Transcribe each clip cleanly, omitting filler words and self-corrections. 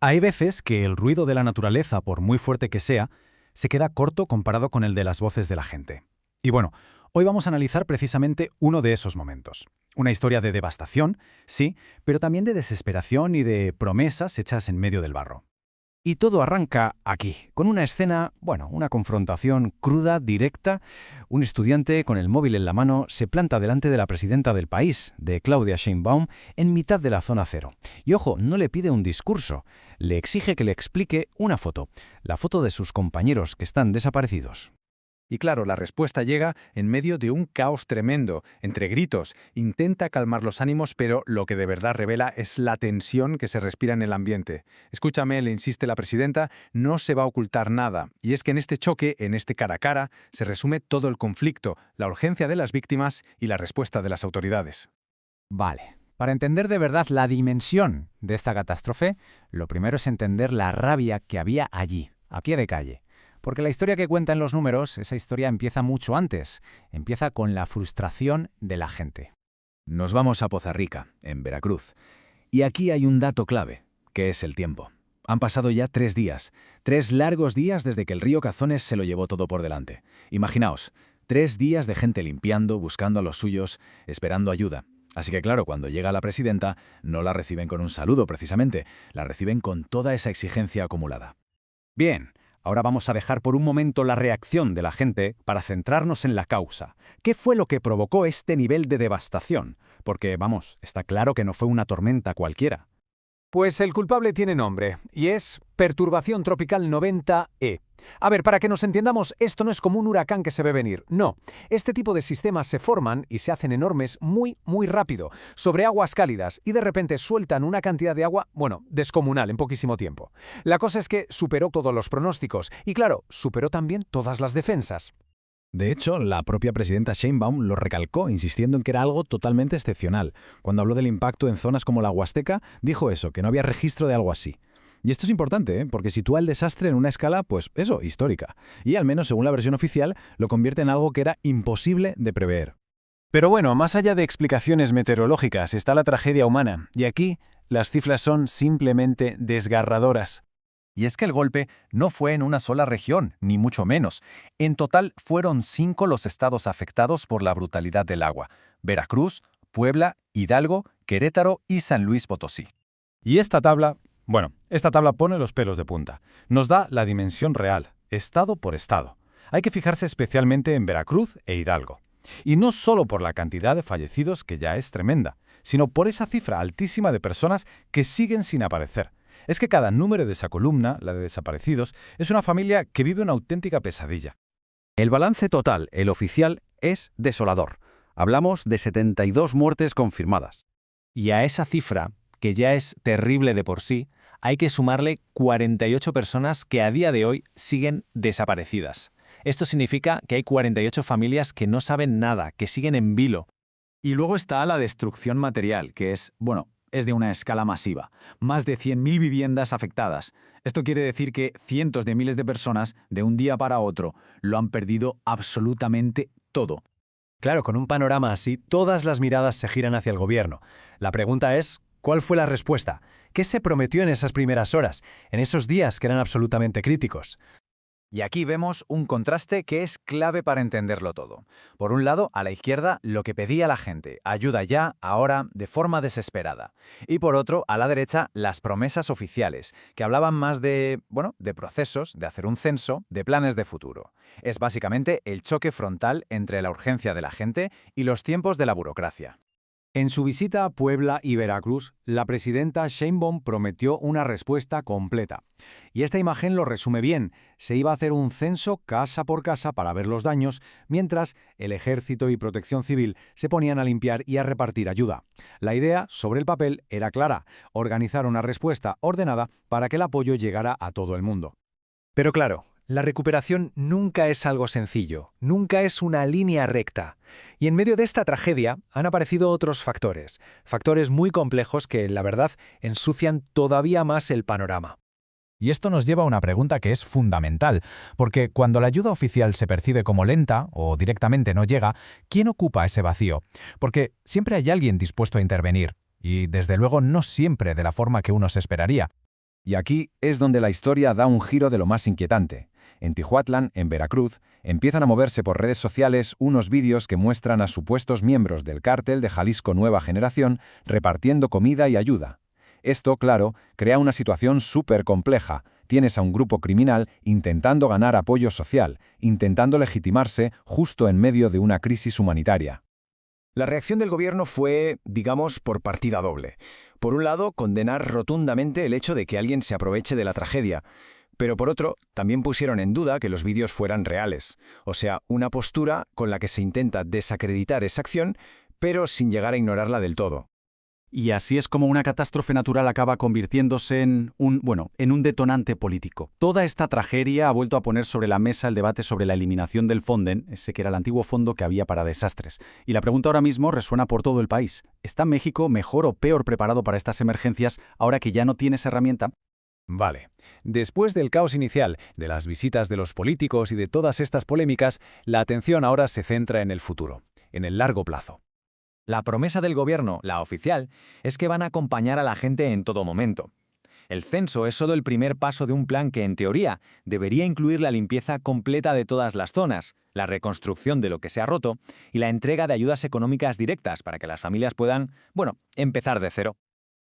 Hay veces que el ruido de la naturaleza, por muy fuerte que sea, se queda corto comparado con el de las voces de la gente. Y bueno, hoy vamos a analizar precisamente uno de esos momentos. Una historia de devastación, sí, pero también de desesperación y de promesas hechas en medio del barro. Y todo arranca aquí, con una escena, una confrontación cruda, directa. Un estudiante con el móvil en la mano se planta delante de la presidenta del país, de Claudia Sheinbaum, en mitad de la zona cero. Y ojo, no le pide un discurso, le exige que le explique una foto, la foto de sus compañeros que están desaparecidos. Y claro, la respuesta llega en medio de un caos tremendo, entre gritos. Intenta calmar los ánimos, pero lo que de verdad revela es la tensión que se respira en el ambiente. Escúchame, le insiste la presidenta, no se va a ocultar nada. Y es que en este choque, en este cara a cara, se resume todo el conflicto, la urgencia de las víctimas y la respuesta de las autoridades. Vale. Para entender de verdad la dimensión de esta catástrofe, lo primero es entender la rabia que había allí, a pie de calle. Porque la historia que cuentan los números, esa historia empieza mucho antes. Empieza con la frustración de la gente. Nos vamos a Poza Rica, en Veracruz. Y aquí hay un dato clave, que es el tiempo. Han pasado ya 3 días, 3 largos días desde que el río Cazones se lo llevó todo por delante. Imaginaos, 3 días de gente limpiando, buscando a los suyos, esperando ayuda. Así que claro, cuando llega la presidenta, no la reciben con un saludo precisamente, la reciben con toda esa exigencia acumulada. Bien. Ahora vamos a dejar por un momento la reacción de la gente para centrarnos en la causa. ¿Qué fue lo que provocó este nivel de devastación? Porque, está claro que no fue una tormenta cualquiera. Pues el culpable tiene nombre, y es Perturbación Tropical 90E. A ver, para que nos entendamos, esto no es como un huracán que se ve venir, no. Este tipo de sistemas se forman y se hacen enormes muy rápido, sobre aguas cálidas, y de repente sueltan una cantidad de agua, descomunal en poquísimo tiempo. La cosa es que superó todos los pronósticos, y claro, superó también todas las defensas. De hecho, la propia presidenta Sheinbaum lo recalcó, insistiendo en que era algo totalmente excepcional. Cuando habló del impacto en zonas como la Huasteca, dijo eso, que no había registro de algo así. Y esto es importante, porque sitúa el desastre en una escala, histórica. Y al menos, según la versión oficial, lo convierte en algo que era imposible de prever. Pero bueno, más allá de explicaciones meteorológicas está la tragedia humana, y aquí las cifras son simplemente desgarradoras. Y es que el golpe no fue en una sola región, ni mucho menos. En total fueron 5 los estados afectados por la brutalidad del agua: Veracruz, Puebla, Hidalgo, Querétaro y San Luis Potosí. Y esta tabla pone los pelos de punta. Nos da la dimensión real, estado por estado. Hay que fijarse especialmente en Veracruz e Hidalgo. Y no solo por la cantidad de fallecidos, que ya es tremenda, sino por esa cifra altísima de personas que siguen sin aparecer. Es que cada número de esa columna, la de desaparecidos, es una familia que vive una auténtica pesadilla. El balance total, el oficial, es desolador. Hablamos de 72 muertes confirmadas. Y a esa cifra, que ya es terrible de por sí, hay que sumarle 48 personas que a día de hoy siguen desaparecidas. Esto significa que hay 48 familias que no saben nada, que siguen en vilo. Y luego está la destrucción material, que es de una escala masiva. Más de 100.000 viviendas afectadas. Esto quiere decir que cientos de miles de personas, de un día para otro, lo han perdido absolutamente todo. Claro, con un panorama así, todas las miradas se giran hacia el gobierno. La pregunta es, ¿cuál fue la respuesta? ¿Qué se prometió en esas primeras horas, en esos días que eran absolutamente críticos? Y aquí vemos un contraste que es clave para entenderlo todo. Por un lado, a la izquierda, lo que pedía la gente: ayuda ya, ahora, de forma desesperada. Y por otro, a la derecha, las promesas oficiales, que hablaban más de procesos, de hacer un censo, de planes de futuro. Es básicamente el choque frontal entre la urgencia de la gente y los tiempos de la burocracia. En su visita a Puebla y Veracruz, la presidenta Sheinbaum prometió una respuesta completa. Y esta imagen lo resume bien. Se iba a hacer un censo casa por casa para ver los daños, mientras el Ejército y Protección Civil se ponían a limpiar y a repartir ayuda. La idea, sobre el papel, era clara: organizar una respuesta ordenada para que el apoyo llegara a todo el mundo. Pero claro, la recuperación nunca es algo sencillo, nunca es una línea recta. Y en medio de esta tragedia han aparecido otros factores muy complejos que, la verdad, ensucian todavía más el panorama. Y esto nos lleva a una pregunta que es fundamental, porque cuando la ayuda oficial se percibe como lenta o directamente no llega, ¿quién ocupa ese vacío? Porque siempre hay alguien dispuesto a intervenir, y desde luego no siempre de la forma que uno se esperaría. Y aquí es donde la historia da un giro de lo más inquietante. En Tijuatlán, en Veracruz, empiezan a moverse por redes sociales unos vídeos que muestran a supuestos miembros del cártel de Jalisco Nueva Generación repartiendo comida y ayuda. Esto, claro, crea una situación súper compleja. Tienes a un grupo criminal intentando ganar apoyo social, intentando legitimarse justo en medio de una crisis humanitaria. La reacción del gobierno fue, digamos, por partida doble. Por un lado, condenar rotundamente el hecho de que alguien se aproveche de la tragedia. Pero por otro, también pusieron en duda que los vídeos fueran reales. O sea, una postura con la que se intenta desacreditar esa acción, pero sin llegar a ignorarla del todo. Y así es como una catástrofe natural acaba convirtiéndose en un detonante político. Toda esta tragedia ha vuelto a poner sobre la mesa el debate sobre la eliminación del Fonden, ese que era el antiguo fondo que había para desastres. Y la pregunta ahora mismo resuena por todo el país. ¿Está México mejor o peor preparado para estas emergencias ahora que ya no tiene esa herramienta? Vale. Después del caos inicial, de las visitas de los políticos y de todas estas polémicas, la atención ahora se centra en el futuro, en el largo plazo. La promesa del gobierno, la oficial, es que van a acompañar a la gente en todo momento. El censo es solo el primer paso de un plan que, en teoría, debería incluir la limpieza completa de todas las zonas, la reconstrucción de lo que se ha roto y la entrega de ayudas económicas directas para que las familias puedan, empezar de cero.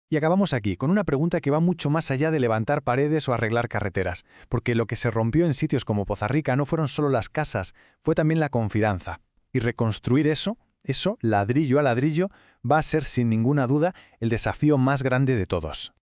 Y acabamos aquí con una pregunta que va mucho más allá de levantar paredes o arreglar carreteras, porque lo que se rompió en sitios como Poza Rica no fueron solo las casas, fue también la confianza. Y reconstruir eso, ladrillo a ladrillo, va a ser sin ninguna duda el desafío más grande de todos.